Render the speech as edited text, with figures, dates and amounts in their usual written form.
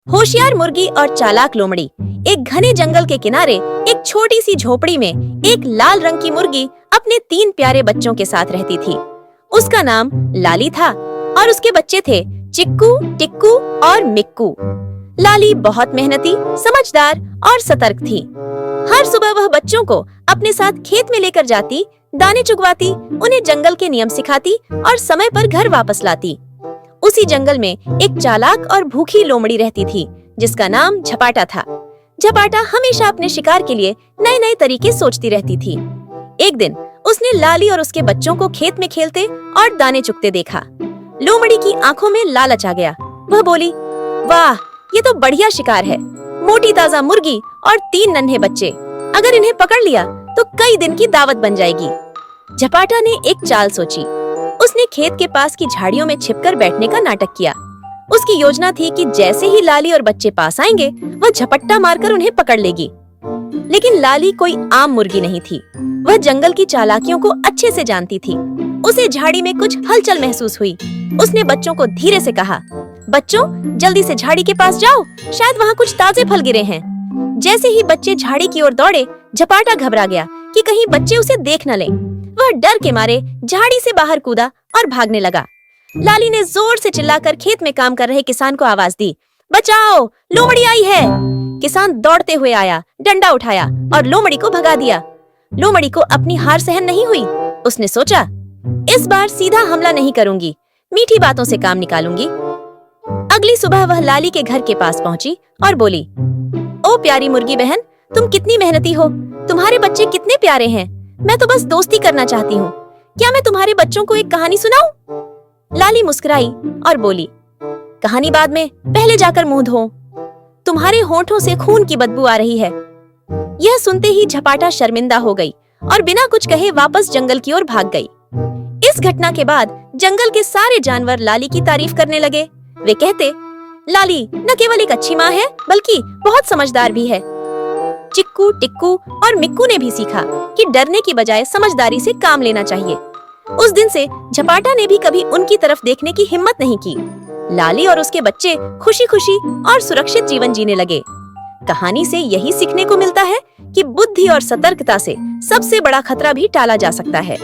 होशियार मुर्गी और चालाक लोमड़ी। एक घने जंगल के किनारे एक छोटी सी झोपड़ी में एक लाल रंग की मुर्गी अपने 3 प्यारे बच्चों के साथ रहती थी। उसका नाम लाली था और उसके बच्चे थे चिक्कू, टिक्कू और मिक्कू। लाली बहुत मेहनती, समझदार और सतर्क थी। हर सुबह वह बच्चों को अपने साथ खेत में लेकर जाती, दाने चुगवाती, उन्हें जंगल के नियम सिखाती और समय पर घर वापस लाती। उसी जंगल में एक चालाक और भूखी लोमड़ी रहती थी जिसका नाम झपाटा था। झपाटा हमेशा अपने शिकार के लिए नए नए तरीके सोचती रहती थी। एक दिन उसने लाली और उसके बच्चों को खेत में खेलते और दाने चुगते देखा। लोमड़ी की आंखों में लालच आ गया। वह बोली, वाह, ये तो बढ़िया शिकार है। मोटी ताजा मुर्गी और 3 नन्हे बच्चे। अगर इन्हें पकड़ लिया तो कई दिन की दावत बन जाएगी। झपाटा ने एक चाल सोची। उसने खेत के पास की झाड़ियों में छिपकर बैठने का नाटक किया। उसकी योजना थी कि जैसे ही लाली और बच्चे पास आएंगे, वह झपट्टा मारकर उन्हें पकड़ लेगी। लेकिन लाली कोई आम मुर्गी नहीं थी। वह जंगल की चालाकियों को अच्छे से जानती थी। उसे झाड़ी में कुछ हलचल महसूस हुई। उसने बच्चों को धीरे से कहा, बच्चों, जल्दी से झाड़ी के पास जाओ, शायद वहाँ कुछ ताजे फल गिरे हैं। जैसे ही बच्चे झाड़ी की ओर दौड़े, झपाटा घबरा गया कि कहीं बच्चे उसे देख न लें। वह डर के मारे झाड़ी से बाहर कूदा और भागने लगा। लाली ने जोर से चिल्लाकर खेत में काम कर रहे किसान को आवाज दी, बचाओ, लोमड़ी आई है। किसान दौड़ते हुए आया, डंडा उठाया और लोमड़ी को भगा दिया। लोमड़ी को अपनी हार सहन नहीं हुई। उसने सोचा, इस बार सीधा हमला नहीं करूंगी, मीठी बातों से काम निकालूंगी। अगली सुबह वह लाली के घर के पास पहुंची और बोली, ओ प्यारी मुर्गी बहन, तुम कितनी मेहनती हो। तुम्हारे बच्चे कितने प्यारे हैं। मैं तो बस दोस्ती करना चाहती हूँ। क्या मैं तुम्हारे बच्चों को एक कहानी सुनाऊं? लाली मुस्कुराई और बोली, कहानी बाद में, पहले जाकर मुंह धो। तुम्हारे होठों से खून की बदबू आ रही है। यह सुनते ही झपाटा शर्मिंदा हो गई और बिना कुछ कहे वापस जंगल की ओर भाग गई। इस घटना के बाद जंगल के सारे जानवर लाली की तारीफ करने लगे। वे कहते, लाली न केवल एक अच्छी माँ है, बल्कि बहुत समझदार भी है। चिक्कू, टिक्कू और मिक्कू ने भी सीखा कि डरने की बजाय समझदारी से काम लेना चाहिए। उस दिन से झपाटा ने भी कभी उनकी तरफ देखने की हिम्मत नहीं की। लाली और उसके बच्चे खुशी खुशी और सुरक्षित जीवन जीने लगे। कहानी से यही सीखने को मिलता है कि बुद्धि और सतर्कता से सबसे बड़ा खतरा भी टाला जा सकता है।